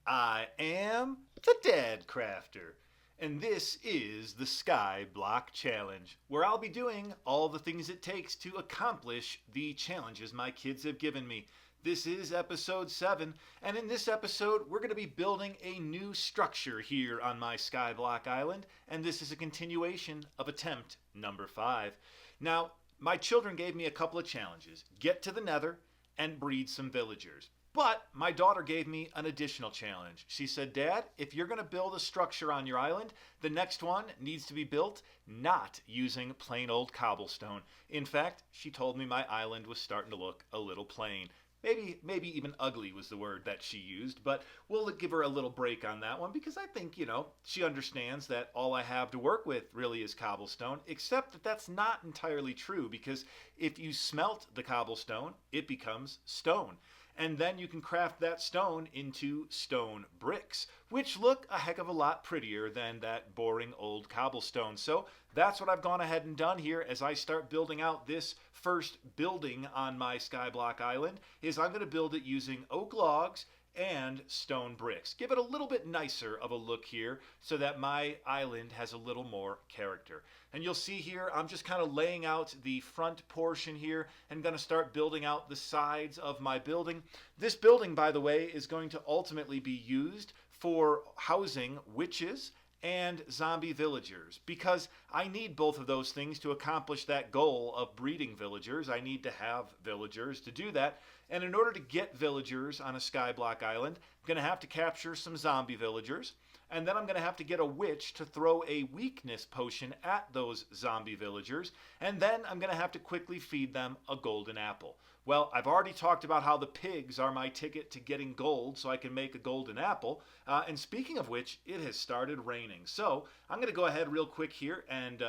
I am the Dadcrafter, and this is the Skyblock Challenge, where I'll be doing all the things it takes to accomplish the challenges my kids have given me. This is episode 7, and in this episode, we're going to be building a new structure here on my Skyblock Island, and this is a continuation of attempt number 5. Now, my children gave me a couple of challenges: get to the nether and breed some villagers. But my daughter gave me an additional challenge. She said, Dad, if you're going to build a structure on your island, the next one needs to be built not using plain old cobblestone. In fact, she told me my island was starting to look a little plain. Maybe even ugly was the word that she used, but we'll give her a little break on that one because I think, she understands that all I have to work with really is cobblestone, except that that's not entirely true because if you smelt the cobblestone, it becomes stone. And then you can craft that stone into stone bricks, which look a heck of a lot prettier than that boring old cobblestone. So that's what I've gone ahead and done here as I start building out this first building on my Skyblock Island, is I'm going to build it using oak logs and stone bricks. Give it a little bit nicer of a look here so that my island has a little more character. And you'll see here, I'm just kind of laying out the front portion here and going to start building out the sides of my building. This building, by the way, is going to ultimately be used for housing witches and zombie villagers, because I need both of those things to accomplish that goal of breeding villagers. I need to have villagers to do that, and in order to get villagers on a Skyblock Island, I'm going to have to capture some zombie villagers, and then I'm going to have to get a witch to throw a weakness potion at those zombie villagers, and then I'm going to have to quickly feed them a golden apple. Well, I've already talked about how the pigs are my ticket to getting gold so I can make a golden apple, and speaking of which, it has started raining. So I'm going to go ahead real quick here and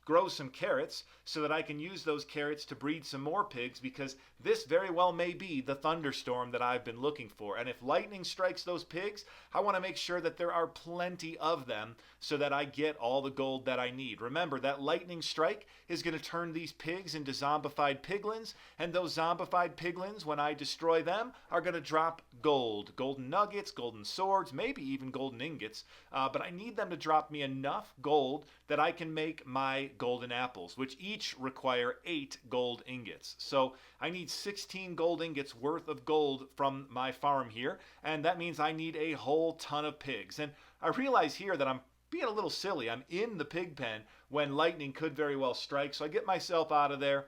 grow some carrots so that I can use those carrots to breed some more pigs, because this very well may be the thunderstorm that I've been looking for. And if lightning strikes those pigs, I want to make sure that there are plenty of them so that I get all the gold that I need. Remember, that lightning strike is going to turn these pigs into zombified piglins, and those zombified piglins, when I destroy them, are going to drop gold. Golden nuggets, golden swords, maybe even golden ingots. But I need them to drop me enough gold that I can make my golden apples, which each require 8 gold ingots. So I need 16 gold ingots worth of gold from my farm here, and that means I need a whole ton of pigs. And I realize here that I'm being a little silly. I'm in the pig pen when lightning could very well strike, so I get myself out of there.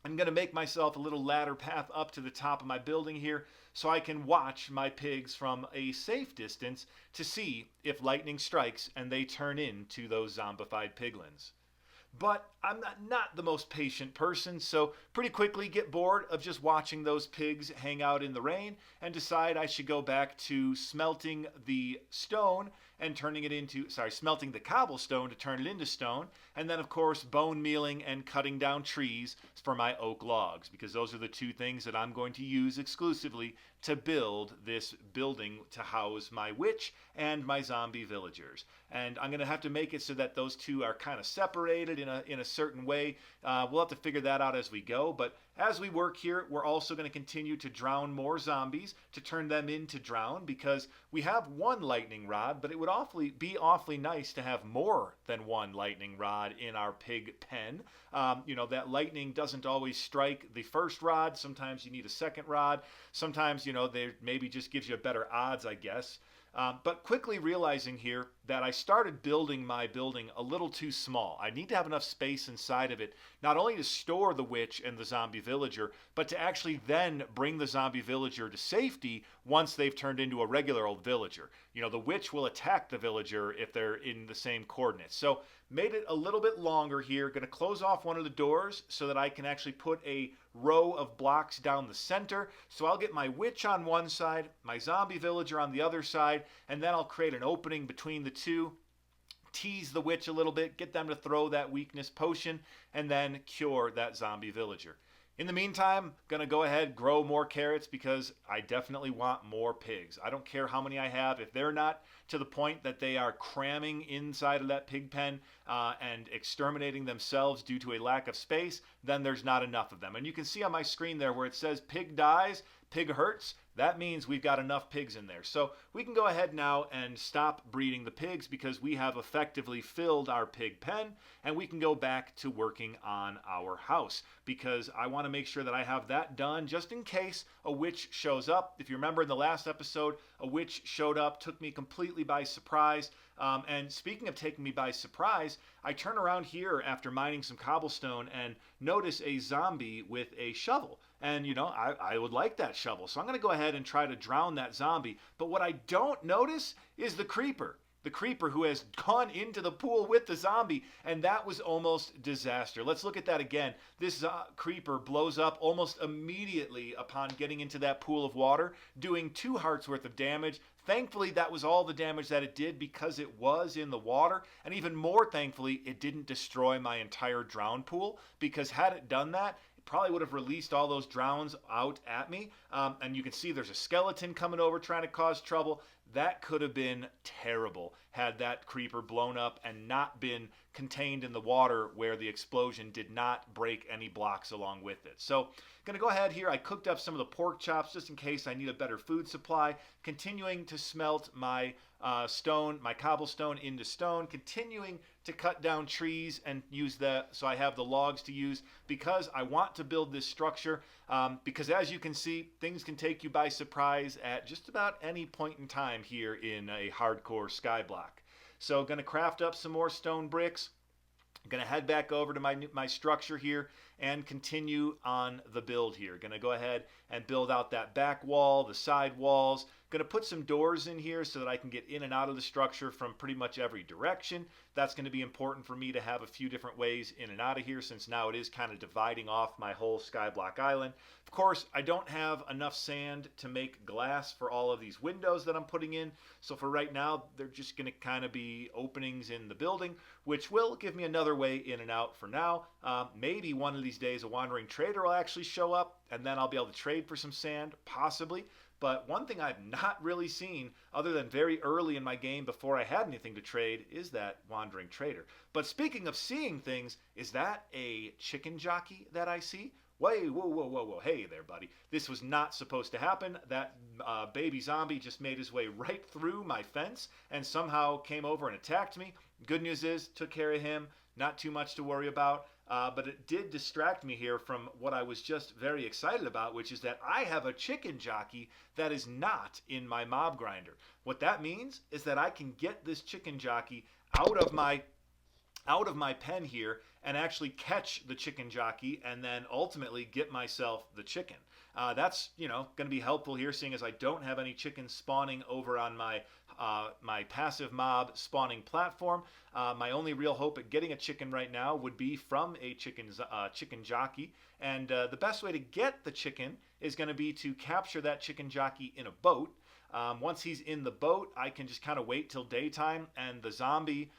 I'm going to make myself a little ladder path up to the top of my building here so I can watch my pigs from a safe distance to see if lightning strikes and they turn into those zombified piglins. But I'm not the most patient person, so pretty quickly get bored of just watching those pigs hang out in the rain and decide I should go back to smelting the stone and smelting the cobblestone to turn it into stone, and then of course bone mealing and cutting down trees for my oak logs, because those are the two things that I'm going to use exclusively to build this building to house my witch and my zombie villagers. And I'm going to have to make it so that those two are kind of separated in a certain way. We'll have to figure that out as we go, but as we work here, we're also going to continue to drown more zombies to turn them into drown, because we have one lightning rod, but it would be awfully nice to have more than one lightning rod in our pig pen. That lightning doesn't always strike the first rod. Sometimes you need a second rod. Sometimes, they maybe just gives you better odds, I guess. But quickly realizing here that I started building my building a little too small. I need to have enough space inside of it, not only to store the witch and the zombie villager, but to actually then bring the zombie villager to safety once they've turned into a regular old villager. The witch will attack the villager if they're in the same coordinates. So made it a little bit longer here. Going to close off one of the doors so that I can actually put a row of blocks down the center. So I'll get my witch on one side, my zombie villager on the other side, and then I'll create an opening between the two, tease the witch a little bit, get them to throw that weakness potion, and then cure that zombie villager. In the meantime, I'm going to go ahead, grow more carrots, because I definitely want more pigs. I don't care how many I have. If they're not to the point that they are cramming inside of that pig pen and exterminating themselves due to a lack of space, then there's not enough of them. And you can see on my screen there where it says pig dies, pig herds, that means we've got enough pigs in there. So we can go ahead now and stop breeding the pigs because we have effectively filled our pig pen, and we can go back to working on our house because I want to make sure that I have that done just in case a witch shows up. If you remember in the last episode, a witch showed up, took me completely by surprise. And speaking of taking me by surprise, I turn around here after mining some cobblestone and notice a zombie with a shovel. And, you know, I would like that shovel. So I'm going to go ahead and try to drown that zombie. But what I don't notice is the creeper. The creeper who has gone into the pool with the zombie, and that was almost disaster. Let's look at that again. This creeper blows up almost immediately upon getting into that pool of water, doing 2 hearts worth of damage. Thankfully, that was all the damage that it did because it was in the water, and even more thankfully, it didn't destroy my entire drown pool, because had it done that, probably would have released all those drowns out at me. And you can see there's a skeleton coming over trying to cause trouble. That could have been terrible had that creeper blown up and not been contained in the water where the explosion did not break any blocks along with it. So going to go ahead here. I cooked up some of the pork chops just in case I need a better food supply. Continuing to smelt my stone, my cobblestone into stone. Continuing to cut down trees and use that so I have the logs to use because I want to build this structure. Because as you can see, things can take you by surprise at just about any point in time here in a hardcore Skyblock. So going to craft up some more stone bricks. I'm going to head back over to my structure here and continue on the build here. Going to go ahead and build out that back wall, the side walls. Going to put some doors in here so that I can get in and out of the structure from pretty much every direction. That's going to be important for me to have a few different ways in and out of here since now it is kind of dividing off my whole Skyblock island. Of course, I don't have enough sand to make glass for all of these windows that I'm putting in. So for right now, they're just going to kind of be openings in the building, which will give me another way in and out for now. Maybe one of these days a wandering trader will actually show up and then I'll be able to trade for some sand, possibly. But one thing I've not really seen, other than very early in my game before I had anything to trade, is that wandering trader. But speaking of seeing things, is that a chicken jockey that I see? Whoa, whoa, whoa, whoa, whoa. Hey there, buddy. This was not supposed to happen. That baby zombie just made his way right through my fence and somehow came over and attacked me. Good news is, took care of him. Not too much to worry about. But it did distract me here from what I was just very excited about, which is that I have a chicken jockey that is not in my mob grinder. What that means is that I can get this chicken jockey out of my pen here and actually catch the chicken jockey and then ultimately get myself the chicken. That's, going to be helpful here, seeing as I don't have any chickens spawning over on my passive mob spawning platform. My only real hope at getting a chicken right now would be from a chicken jockey. And the best way to get the chicken is going to be to capture that chicken jockey in a boat. Once he's in the boat, I can just kind of wait till daytime, and the zombie,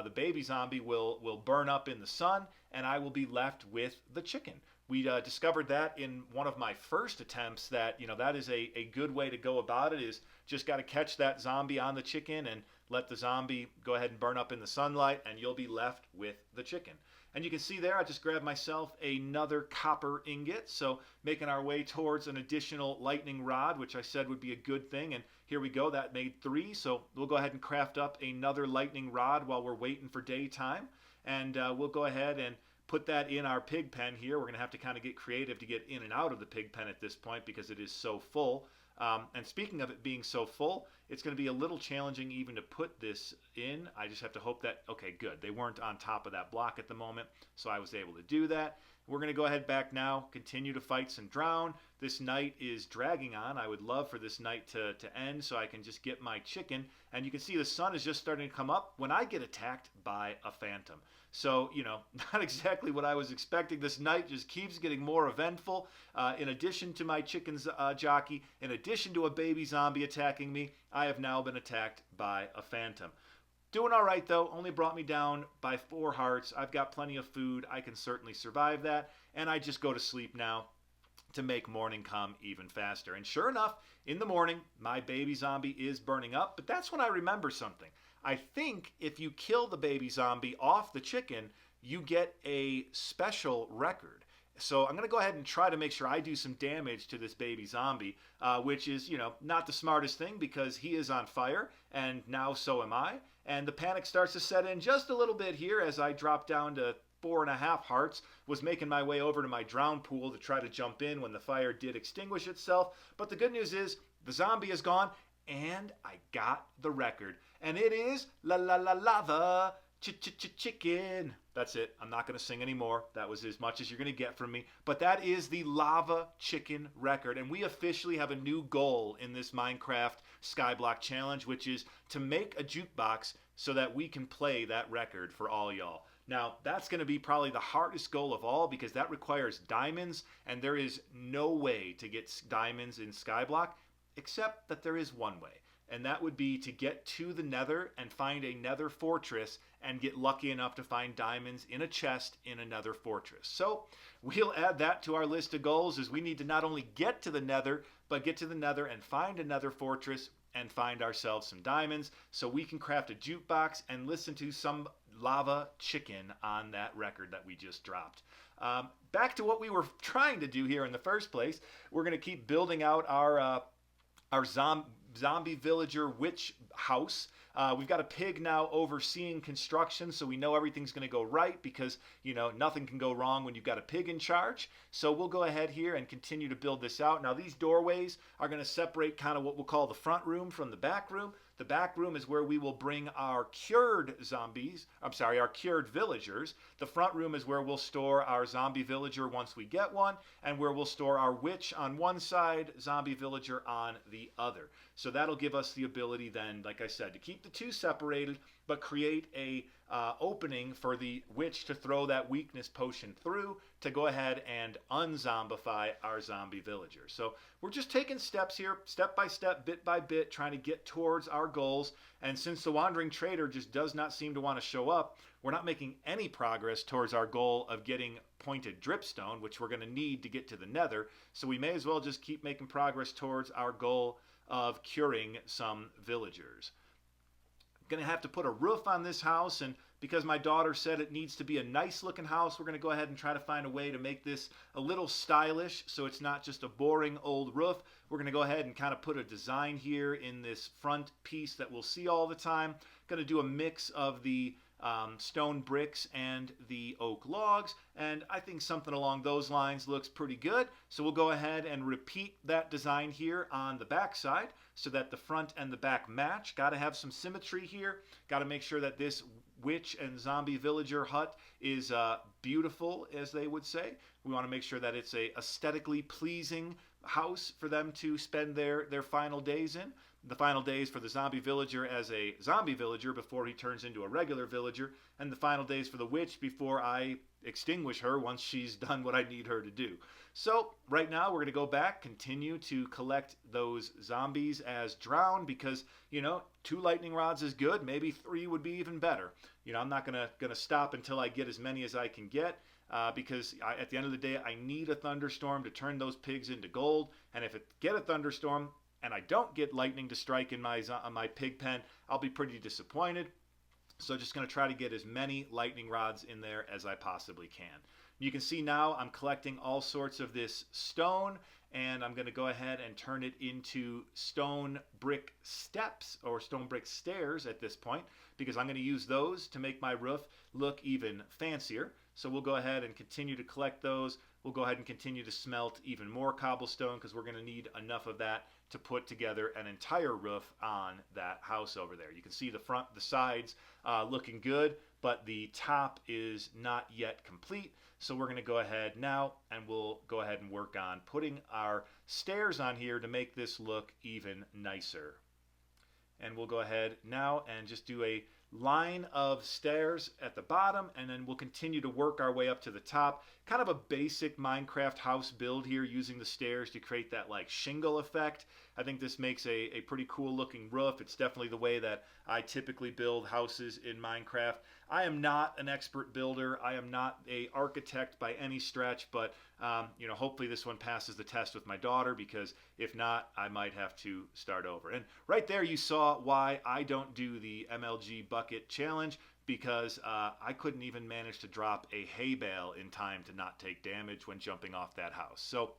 the baby zombie, will burn up in the sun, and I will be left with the chicken. We discovered that in one of my first attempts that, that is a good way to go about it, is just got to catch that zombie on the chicken and let the zombie go ahead and burn up in the sunlight, and you'll be left with the chicken. And you can see there, I just grabbed myself another copper ingot. So making our way towards an additional lightning rod, which I said would be a good thing. And here we go, that made 3. So we'll go ahead and craft up another lightning rod while we're waiting for daytime. And we'll go ahead and put that in our pig pen here. We're going to have to kind of get creative to get in and out of the pig pen at this point because it is so full. And speaking of it being so full, it's going to be a little challenging even to put this in. I just have to hope that, okay, good. They weren't on top of that block at the moment, so I was able to do that. We're going to go ahead back now, continue to fight some drown. This night is dragging on. I would love for this night to end so I can just get my chicken. And you can see the sun is just starting to come up when I get attacked by a phantom. So, not exactly what I was expecting. This night just keeps getting more eventful. In addition to my chicken's jockey, in addition to a baby zombie attacking me, I have now been attacked by a phantom. Doing all right, though. Only brought me down by 4 hearts. I've got plenty of food. I can certainly survive that. And I just go to sleep now to make morning come even faster. And sure enough, in the morning, my baby zombie is burning up. But that's when I remember something. I think if you kill the baby zombie off the chicken, you get a special record. So I'm going to go ahead and try to make sure I do some damage to this baby zombie, which is, not the smartest thing because he is on fire, and now so am I. And the panic starts to set in just a little bit here as I drop down to 4.5 hearts, was making my way over to my drown pool to try to jump in when the fire did extinguish itself. But the good news is the zombie is gone, and I got the record. And it is la la la lava chicken. That's it. I'm not going to sing anymore. That was as much as you're going to get from me. But that is the lava chicken record. And we officially have a new goal in this Minecraft Skyblock challenge, which is to make a jukebox so that we can play that record for all y'all. Now, that's going to be probably the hardest goal of all because that requires diamonds, and there is no way to get diamonds in Skyblock except that there is one way. And that would be to get to the nether and find a nether fortress and get lucky enough to find diamonds in a chest in a nether fortress. So we'll add that to our list of goals, as we need to not only get to the nether, but get to the nether and find a nether fortress and find ourselves some diamonds so we can craft a jukebox and listen to some lava chicken on that record that we just dropped. Back to what we were trying to do here in the first place. We're going to keep building out our zombie villager witch house. We've got a pig now overseeing construction, so we know everything's going to go right because, nothing can go wrong when you've got a pig in charge. So we'll go ahead here and continue to build this out. Now, these doorways are going to separate kind of what we'll call the front room from the back room. The back room is where we will bring our cured our cured villagers. The front room is where we'll store our zombie villager once we get one, and where we'll store our witch on one side, zombie villager on the other. So that'll give us the ability then, like I said, to keep the two separated, but create a opening for the witch to throw that weakness potion through to go ahead and unzombify our zombie villager. So we're just taking steps here, step by step, bit by bit, trying to get towards our goals. And since the wandering trader just does not seem to want to show up, we're not making any progress towards our goal of getting pointed dripstone, which we're going to need to get to the nether. So we may as well just keep making progress towards our goal of curing some villagers. Going to have to put a roof on this house, and because my daughter said it needs to be a nice looking house, we're going to go ahead and try to find a way to make this a little stylish so it's not just a boring old roof. We're going to go ahead and kind of put a design here in this front piece that we'll see all the time. Going to do a mix of the stone bricks and the oak logs, and I think something along those lines looks pretty good. So we'll go ahead and repeat that design here on the back side so that the front and the back match. Got to have some symmetry here. Got to make sure that this witch and zombie villager hut is beautiful, as they would say. We want to make sure that it's a aesthetically pleasing house for them to spend their final days in. The final days for the zombie villager as a zombie villager before he turns into a regular villager, and the final days for the witch before I extinguish her once she's done what I need her to do. So right now we're going to go back, continue to collect those zombies as drowned because, 2 lightning rods is good. Maybe 3 would be even better. I'm not going to stop until I get as many as I can get. Because at the end of the day, I need a thunderstorm to turn those pigs into gold. And if it get a thunderstorm and I don't get lightning to strike in my pig pen, I'll be pretty disappointed. So just going to try to get as many lightning rods in there as I possibly can. You can see now I'm collecting all sorts of this stone, and I'm going to go ahead and turn it into stone brick steps or stone brick stairs at this point, because I'm going to use those to make my roof look even fancier. So we'll go ahead and continue to collect those. We'll go ahead and continue to smelt even more cobblestone because we're going to need enough of that to put together an entire roof on that house over there. You can see the front, the sides looking good, but the top is not yet complete. So we're going to go ahead now and we'll go ahead and work on putting our stairs on here to make this look even nicer. And we'll go ahead now and just do a line of stairs at the bottom, and then we'll continue to work our way up to the top. Kind of a basic Minecraft house build here, using the stairs to create that like shingle effect. I think this makes a pretty cool looking roof. It's definitely the way that I typically build houses in Minecraft. I am not an expert builder. I am not an architect by any stretch, but hopefully this one passes the test with my daughter, because if not, I might have to start over. And right there you saw why I don't do the MLG bucket challenge. because I couldn't even manage to drop a hay bale in time to not take damage when jumping off that house. So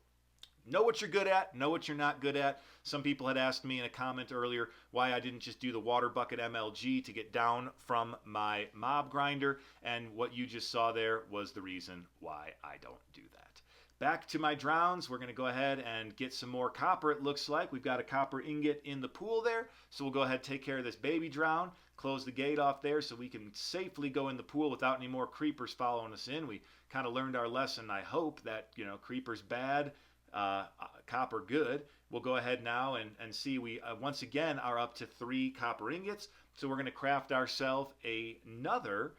know what you're good at, know what you're not good at. Some people had asked me in a comment earlier why I didn't just do the water bucket MLG to get down from my mob grinder, and what you just saw there was the reason why I don't do that. Back to my drowns, we're going to go ahead and get some more copper. It looks like we've got a copper ingot in the pool there, so we'll go ahead and take care of this baby drown, close the gate off there so we can safely go in the pool without any more creepers following us in. We kind of learned our lesson, I hope, that, you know, creepers bad, copper good. We'll go ahead now and see we once again are up to 3 copper ingots, so we're going to craft ourselves another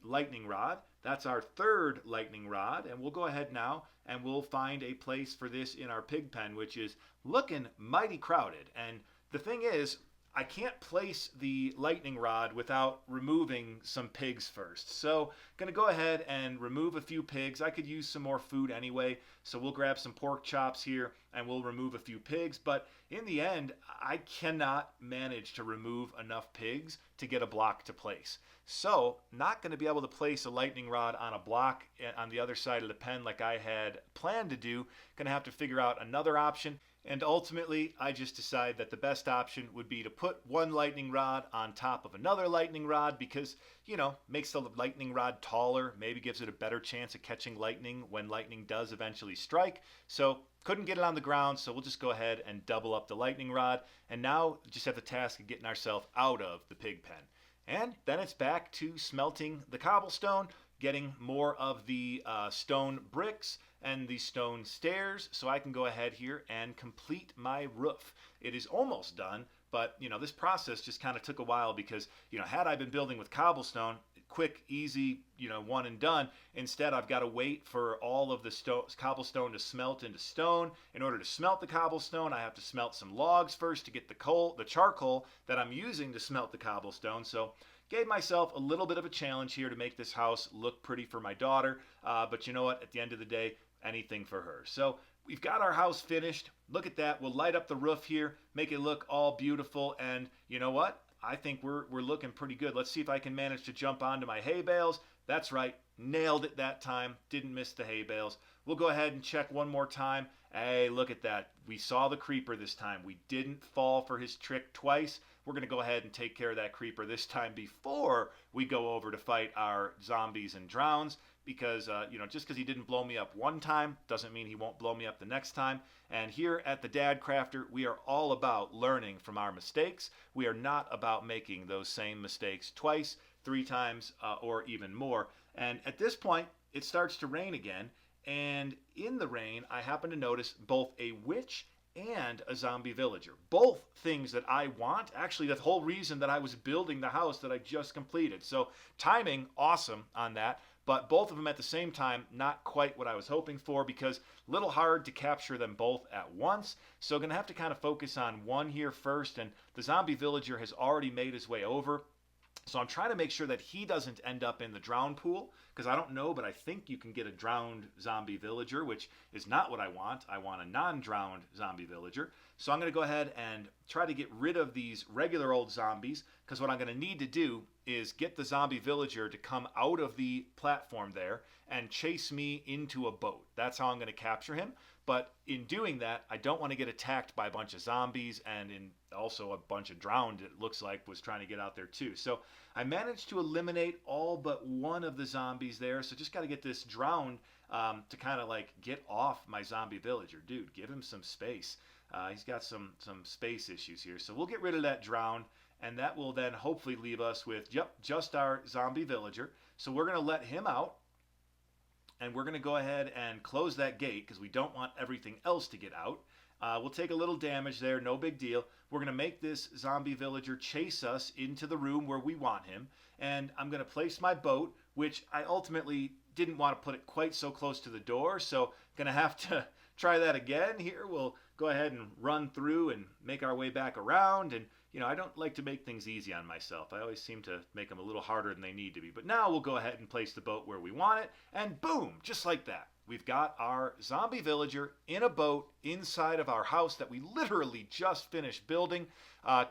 lightning rod. That's our 3rd lightning rod, and we'll go ahead now and we'll find a place for this in our pig pen, which is looking mighty crowded. And the thing is, I can't place the lightning rod without removing some pigs first. So going to go ahead and remove a few pigs. I could use some more food anyway, so we'll grab some pork chops here and we'll remove a few pigs. But in the end, I cannot manage to remove enough pigs to get a block to place. So not going to be able to place a lightning rod on a block on the other side of the pen like I had planned to do. Going to have to figure out another option. And ultimately, I just decided that the best option would be to put one lightning rod on top of another lightning rod because, you know, makes the lightning rod taller, maybe gives it a better chance of catching lightning when lightning does eventually strike. So couldn't get it on the ground, so we'll just go ahead and double up the lightning rod. And now just have the task of getting ourselves out of the pig pen. And then it's back to smelting the cobblestone, getting more of the stone bricks and the stone stairs so I can go ahead here and complete my roof. It is almost done, but you know, this process just kind of took a while because, you know, had I been building with cobblestone, quick, easy, you know, one and done. Instead, I've got to wait for all of the cobblestone to smelt into stone. In order to smelt the cobblestone, I have to smelt some logs first to get the charcoal that I'm using to smelt the cobblestone. So gave myself a little bit of a challenge here to make this house look pretty for my daughter. But you know what? At the end of the day, anything for her. So we've got our house finished. Look at that. We'll light up the roof here, make it look all beautiful. And you know what? I think we're looking pretty good. Let's see if I can manage to jump onto my hay bales. That's right. Nailed it that time. Didn't miss the hay bales. We'll go ahead and check one more time. Hey, look at that. We saw the creeper this time. We didn't fall for his trick twice. We're going to go ahead and take care of that creeper this time before we go over to fight our zombies and drowns. Because, you know, just because he didn't blow me up one time doesn't mean he won't blow me up the next time. And here at the Dadcrafter, we are all about learning from our mistakes. We are not about making those same mistakes twice, 3 times, or even more. And at this point, it starts to rain again. And in the rain, I happen to notice both a witch and a zombie villager. Both things that I want. Actually, the whole reason that I was building the house that I just completed. So timing, awesome on that. But both of them at the same time, not quite what I was hoping for because a little hard to capture them both at once. So going to have to kind of focus on one here first. And the zombie villager has already made his way over. So I'm trying to make sure that he doesn't end up in the drown pool because I don't know, but I think you can get a drowned zombie villager, which is not what I want. I want a non-drowned zombie villager. So I'm going to go ahead and try to get rid of these regular old zombies because what I'm going to need to do is get the zombie villager to come out of the platform there and chase me into a boat. That's how I'm going to capture him. But in doing that, I don't want to get attacked by a bunch of zombies and also a bunch of drowned, it looks like, was trying to get out there too. So I managed to eliminate all but one of the zombies there. So just got to get this drowned to kind of like get off my zombie villager. Dude, give him some space. He's got some space issues here. So we'll get rid of that drowned. And that will then hopefully leave us with, yep, just our zombie villager. So we're going to let him out. And we're going to go ahead and close that gate because we don't want everything else to get out. We'll take a little damage there, no big deal. We're going to make this zombie villager chase us into the room where we want him. And I'm going to place my boat, which I ultimately didn't want to put it quite so close to the door. So going to have to try that again here. We'll go ahead and run through and make our way back around. And you know, I don't like to make things easy on myself. I always seem to make them a little harder than they need to be. But now we'll go ahead and place the boat where we want it. And boom, just like that. we've got our zombie villager in a boat inside of our house that we literally just finished building.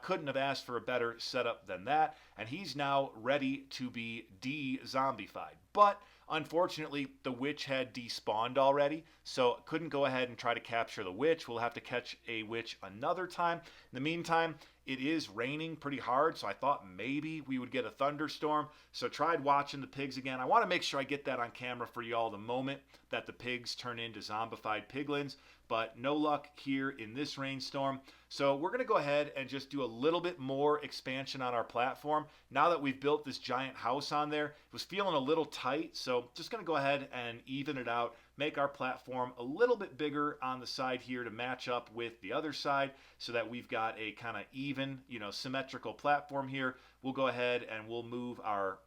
Couldn't have asked for a better setup than that. And he's now ready to be de-zombified. But unfortunately, the witch had despawned already, so couldn't go ahead and try to capture the witch. We'll have to catch a witch another time. In the meantime, it is raining pretty hard, so I thought maybe we would get a thunderstorm. So tried watching the pigs again. I want to make sure I get that on camera for y'all the moment that the pigs turn into zombified piglins, but no luck here in this rainstorm. So we're going to go ahead and just do a little bit more expansion on our platform. Now that we've built this giant house on there, it was feeling a little tight, so just going to go ahead and even it out, make our platform a little bit bigger on the side here to match up with the other side so that we've got a kind of even, symmetrical platform here. We'll go ahead and we'll move our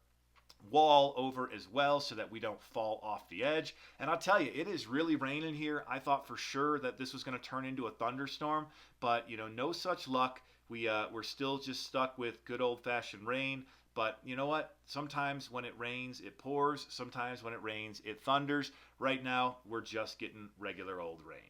wall over as well so that we don't fall off the edge. And I'll tell you, it is really raining here. I thought for sure that this was going to turn into a thunderstorm, but no such luck. We're still just stuck with good old-fashioned rain. But you know what? Sometimes when it rains, it pours. Sometimes when it rains, it thunders. Right now, we're just getting regular old rain.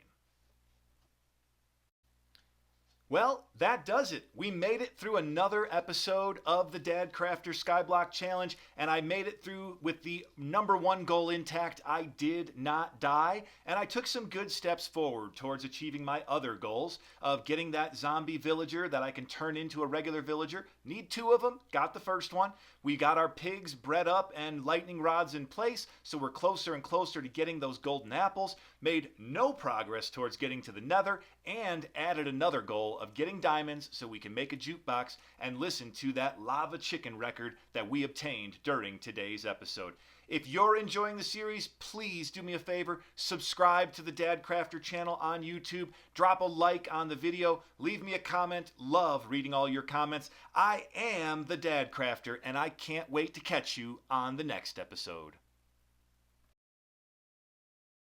Well, that does it. We made it through another episode of the Dadcrafter Skyblock Challenge, and I made it through with the #1 goal intact. I did not die, and I took some good steps forward towards achieving my other goals of getting that zombie villager that I can turn into a regular villager. Need 2 of them. Got the first one. We got our pigs bred up and lightning rods in place, so we're closer and closer to getting those golden apples. Made no progress towards getting to the nether, and added another goal of getting diamonds so we can make a jukebox and listen to that lava chicken record that we obtained during today's episode. If you're enjoying the series, please do me a favor, subscribe to the Dadcrafter channel on YouTube, drop a like on the video, leave me a comment. Love reading all your comments. I am the Dadcrafter, and I can't wait to catch you on the next episode.